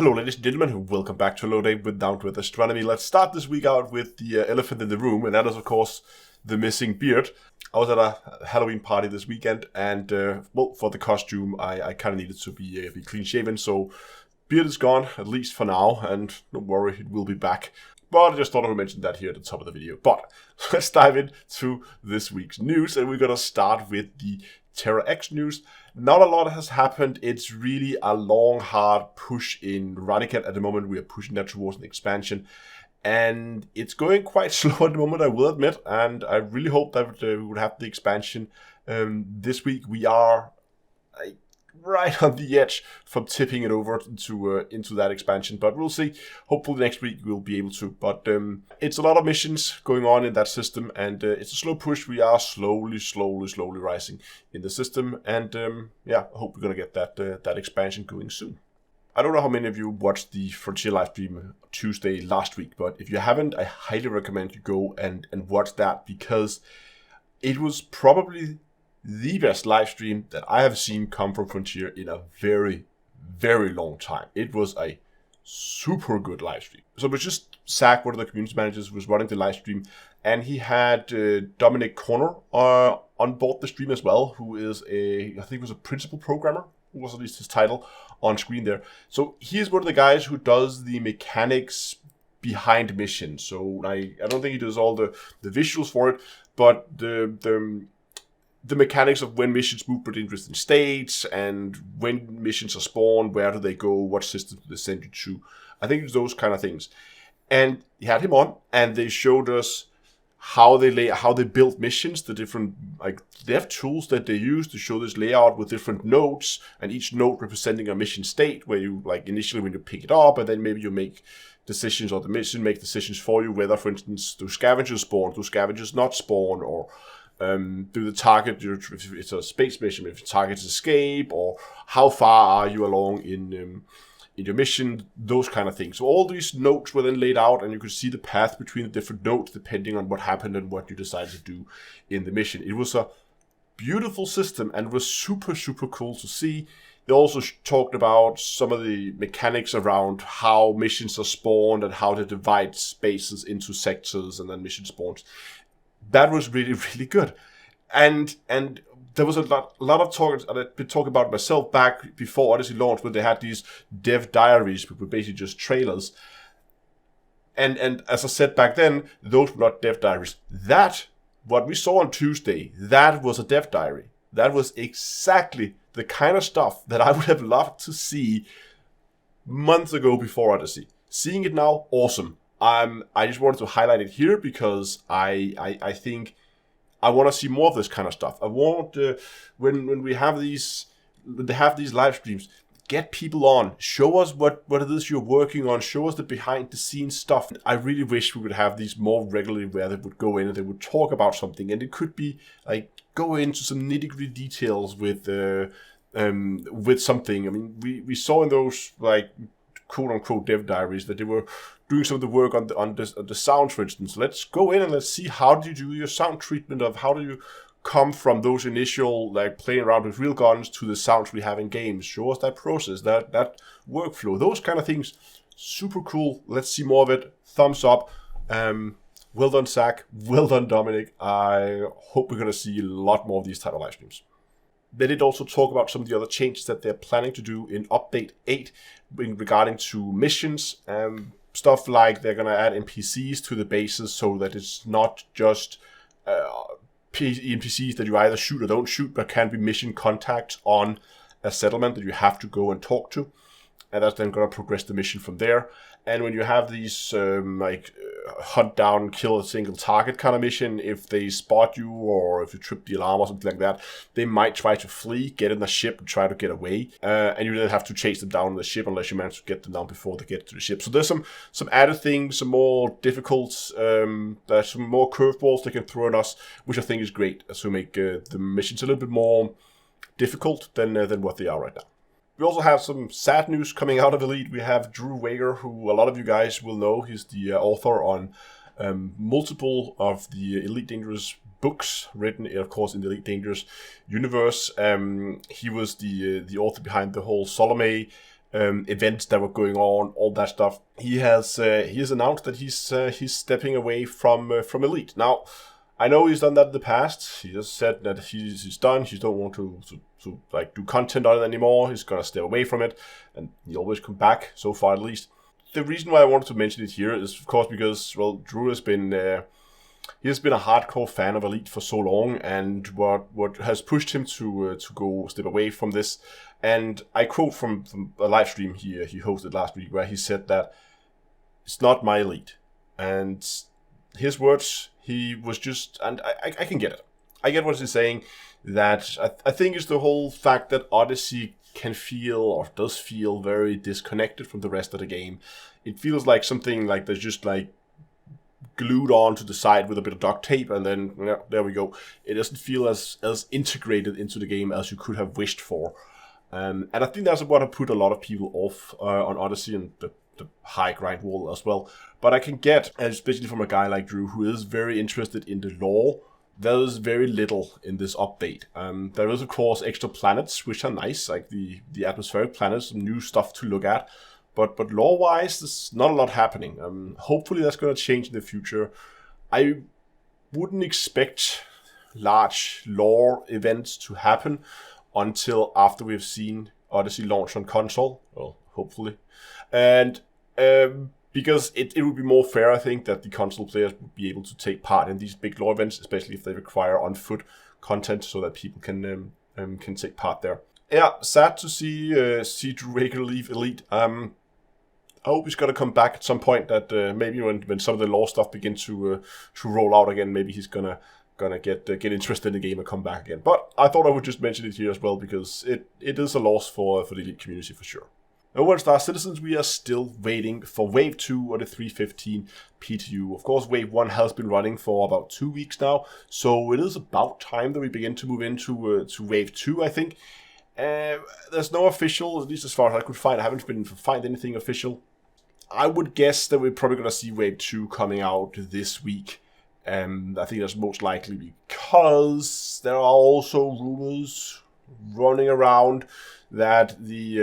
Hello ladies and gentlemen, welcome back to Hello Day with Astronomy. Let's start this week out with the elephant in the room, and that is of course the missing beard. I was at a Halloween party this weekend, and well, for the costume I kind of needed to be clean shaven, so beard is gone, at least for now, and don't worry, it will be back. But I just thought I would mention that here at the top of the video. But let's dive into this week's news, and we're going to start with the Terra-ex news. Not a lot has happened. It's really a long, hard push in Radicat at the moment. We are pushing that towards an expansion, and it's going quite slow at the moment, I will admit. And I really hope that we would have the expansion this week. We are right on the edge from tipping it over into that expansion, but we'll see. Hopefully next week we'll be able to. But it's a lot of missions going on in that system, and it's a slow push. We are slowly rising in the system, and yeah, I hope we're gonna get that expansion going soon. I don't know how many of you watched the Frontier live stream Tuesday last week, but if you haven't, I highly recommend you go and watch that, because it was probably the best live stream that I have seen come from Frontier in a very, very long time. It was a super good live stream. So it was just Zach, one of the community managers, was running the live stream, and he had Dominic Corner on board the stream as well, who is I think was a principal programmer, was at least his title on screen there. So he is one of the guys who does the mechanics behind missions. So I don't think he does all the visuals for it, but the mechanics of when missions move between different states, and when missions are spawned, where do they go, what systems do they send you to. I think it's those kind of things. And he had him on, and they showed us how they built missions, the different dev tools that they use to show this layout with different nodes, and each node representing a mission state, where you initially when you pick it up, and then maybe you make decisions, or the mission make decisions for you, whether, for instance, do scavengers spawn, do scavengers not spawn, or do the target, if it's a space mission, if the target's escape, or how far are you along in your mission, those kind of things. So all these nodes were then laid out, and you could see the path between the different nodes depending on what happened and what you decided to do in the mission. It was a beautiful system, and it was super cool to see. They also talked about some of the mechanics around how missions are spawned and how to divide spaces into sectors and then mission spawns. That was really good, and there was a lot of talk. I've been talking about myself back before Odyssey launched, when they had these dev diaries, which were basically just trailers. And as I said back then, those were not dev diaries. That, what we saw on Tuesday, that was a dev diary. That was exactly the kind of stuff that I would have loved to see months ago before Odyssey. Seeing it now, awesome. I just wanted to highlight it here because I think I want to see more of this kind of stuff. I want when we have these live streams, get people on, show us what it is you're working on, show us the behind the scenes stuff. I really wish we would have these more regularly, where they would go in and they would talk about something, and it could be go into some nitty-gritty details with something. I mean, we saw in those quote-unquote dev diaries that they were doing some of the work on the sound, for instance. Let's go in and let's see, how do you do your sound treatment, of how do you come from those initial playing around with real guns to the sounds we have in games. Show us that process, that workflow, those kind of things. Super cool. Let's see more of it. Thumbs up. Well done, Zach. Well done, Dominic. I hope we're going to see a lot more of these type of live streams. They did also talk about some of the other changes that they're planning to do in Update 8 regarding to missions. Stuff like they're going to add NPCs to the bases, so that it's not just NPCs that you either shoot or don't shoot, but can be mission contacts on a settlement that you have to go and talk to. And that's then going to progress the mission from there. And when you have these hunt down, kill a single target kind of mission, if they spot you or if you trip the alarm or something like that, they might try to flee, get in the ship and try to get away. And you then have to chase them down in the ship unless you manage to get them down before they get to the ship. So there's some added things, some more difficult, there's some more curveballs they can throw at us, which I think is great, to make the missions a little bit more difficult than what they are right now. We also have some sad news coming out of Elite. We have Drew Wagar, who a lot of you guys will know. He's the author on multiple of the Elite Dangerous books, written, of course, in the Elite Dangerous universe. He was the author behind the whole Salome events that were going on, all that stuff. He has announced that he's stepping away from Elite. Now, I know he's done that in the past. He just said that he's done. He don't want to like do content on it anymore. He's gonna stay away from it, and he always come back. So far, at least. The reason why I wanted to mention it here is, of course, because Drew has been he has been a hardcore fan of Elite for so long, and what has pushed him to go step away from this. And I quote from a live stream he hosted last week, where he said that it's not my Elite, and his words. He was just, and I can get it. I get what he's saying. That I think is the whole fact that Odyssey can feel, or does feel, very disconnected from the rest of the game. It feels like something like there's just like glued on to the side with a bit of duct tape, and then there we go. It doesn't feel as integrated into the game as you could have wished for. And I think that's what has put a lot of people off on Odyssey and the high grind wall as well. But I can get, especially from a guy like Drew, who is very interested in the lore, there is very little in this update. There is, of course, extra planets, which are nice, like the atmospheric planets, some new stuff to look at. But lore-wise, there's not a lot happening. Hopefully that's going to change in the future. I wouldn't expect large lore events to happen until after we've seen Odyssey launch on console. Well, hopefully. And because it would be more fair, I think, that the console players would be able to take part in these big lore events, especially if they require on-foot content, so that people can take part there. Yeah, sad to see Drew Wagar leave Elite. I hope he's gonna come back at some point. That maybe when some of the lore stuff begins to roll out again, maybe he's gonna get interested in the game and come back again. But I thought I would just mention it here as well, because it is a loss for the Elite community for sure. Over at Star Citizens, we are still waiting for Wave 2 or the 315 PTU. Of course, Wave 1 has been running for about 2 weeks now, so it is about time that we begin to move into to Wave 2, I think. There's no official, at least as far as I could find. I haven't been able to find anything official. I would guess that we're probably going to see Wave 2 coming out this week. I think that's most likely because there are also rumors running around that the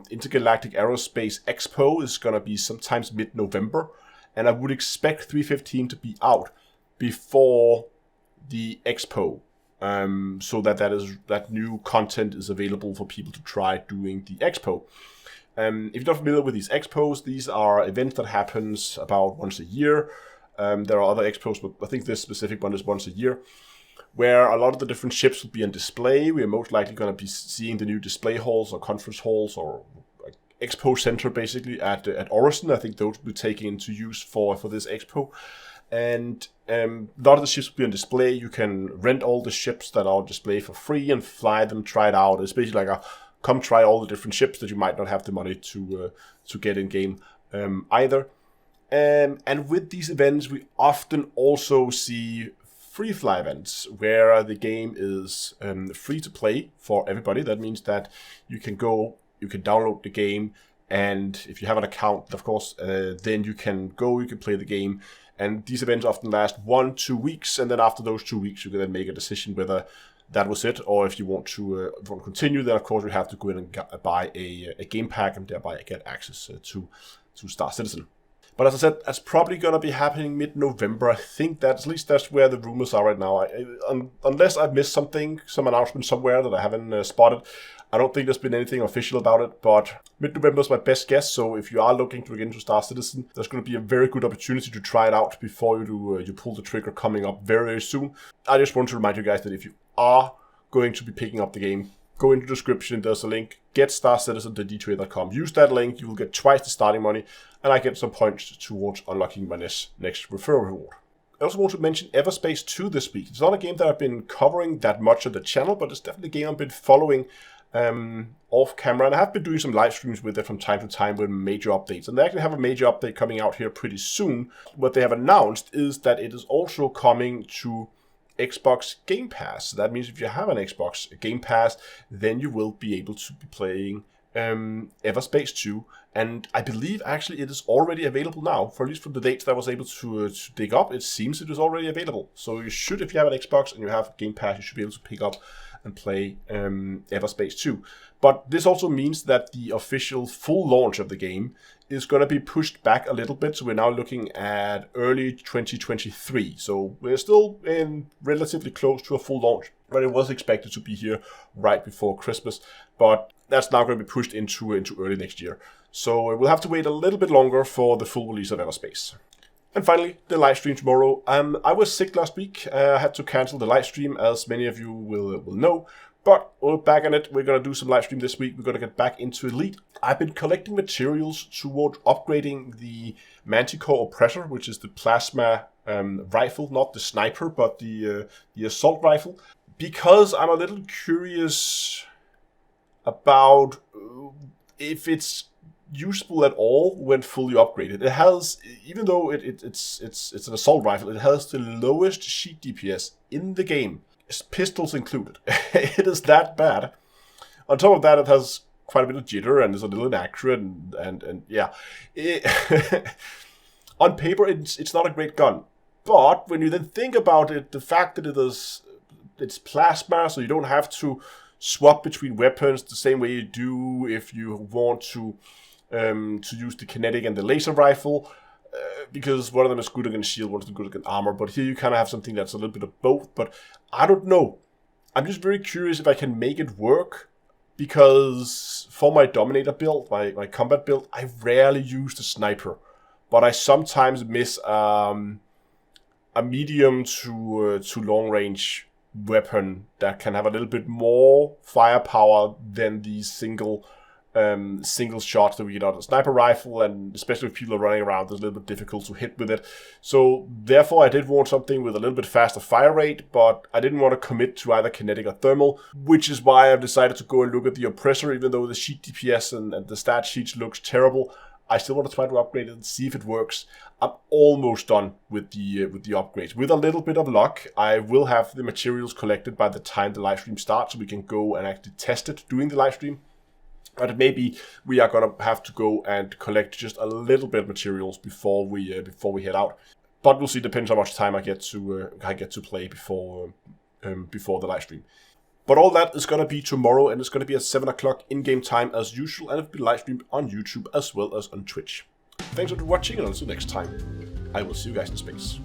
Intergalactic Aerospace Expo is going to be sometimes mid-November, and I would expect 315 to be out before the Expo, so that new content is available for people to try doing the Expo. If you're not familiar with these Expos, these are events that happens about once a year. There are other Expos, but I think this specific one is once a year, where a lot of the different ships will be on display. We are most likely going to be seeing the new display halls or conference halls or like expo center basically at Orison. I think those will be taken into use for this expo. And a lot of the ships will be on display. You can rent all the ships that are on display for free and fly them, try it out. It's basically like a come try all the different ships that you might not have the money to get in game either. And with these events, we often also see free fly events where the game is free to play for everybody. That means that you can download the game, and if you have an account, of course, then you can play the game. And these events often last 1-2 weeks, and then after those 2 weeks, you can then make a decision whether that was it, or if you want to continue, then of course you have to go in and buy a game pack and thereby get access to Star Citizen. But as I said, that's probably going to be happening mid-November. I think at least that's where the rumors are right now. Unless I've missed some announcement somewhere that I haven't spotted. I don't think there's been anything official about it, but mid-November is my best guess. So if you are looking to get into Star Citizen, there's going to be a very good opportunity to try it out before you pull the trigger coming up very, very soon. I just want to remind you guys that if you are going to be picking up the game, go into the description, there's a link, getStarCitizen.d2a.com. Use that link, you will get twice the starting money, and I get some points towards unlocking my next referral reward. I also want to mention EVERSPACE 2 this week. It's not a game that I've been covering that much on the channel, but it's definitely a game I've been following off camera, and I have been doing some live streams with it from time to time with major updates. And they actually have a major update coming out here pretty soon. What they have announced is that it is also coming to Xbox Game Pass. So that means if you have an Xbox Game Pass, then you will be able to be playing EVERSPACE 2. And I believe actually it is already available now. For at least from the dates that I was able to dig up, it seems it is already available. So you should, if you have an Xbox and you have Game Pass, you should be able to pick up and play EVERSPACE 2. But this also means that the official full launch of the game is going to be pushed back a little bit. So we're now looking at early 2023. So we're still in relatively close to a full launch, but it was expected to be here right before Christmas. But that's now going to be pushed into early next year. So we'll have to wait a little bit longer for the full release of EVERSPACE. And finally, the live stream tomorrow. I was sick last week. I had to cancel the live stream, as many of you will know. But we're back on it. We're going to do some live stream this week. We're going to get back into Elite. I've been collecting materials toward upgrading the Manticore Oppressor, which is the plasma rifle, not the sniper, but the assault rifle. Because I'm a little curious about if it's usable at all when fully upgraded. It has, even though it's an assault rifle, it has the lowest sheet DPS in the game. Pistols included. It is that bad. On top of that, it has quite a bit of jitter and is a little inaccurate and yeah. On paper, it's not a great gun. But when you then think about it, the fact that it's plasma, so you don't have to swap between weapons the same way you do if you want to use the kinetic and the laser rifle. Because one of them is good against shield, one of them is good against armor. But here you kind of have something that's a little bit of both. But I don't know. I'm just very curious if I can make it work. Because for my Dominator build, my combat build, I rarely use the sniper. But I sometimes miss a medium to long range weapon that can have a little bit more firepower than the single shots that we get out of the sniper rifle, and especially if people are running around, it's a little bit difficult to hit with it. So therefore I did want something with a little bit faster fire rate, but I didn't want to commit to either kinetic or thermal, which is why I've decided to go and look at the Oppressor. Even though the sheet DPS and the stat sheet looks terrible, I still want to try to upgrade it and see if it works. I'm almost done with the upgrades. With a little bit of luck, I will have the materials collected by the time the live stream starts, so we can go and actually test it during the live stream. But maybe we are gonna have to go and collect just a little bit of materials before we head out. But we'll see. Depends how much time I get to play before the live stream. But all that is gonna be tomorrow, and it's gonna be at 7 o'clock in-game time as usual, and it'll be live streamed on YouTube as well as on Twitch. Thanks for watching, and until next time, I will see you guys in space.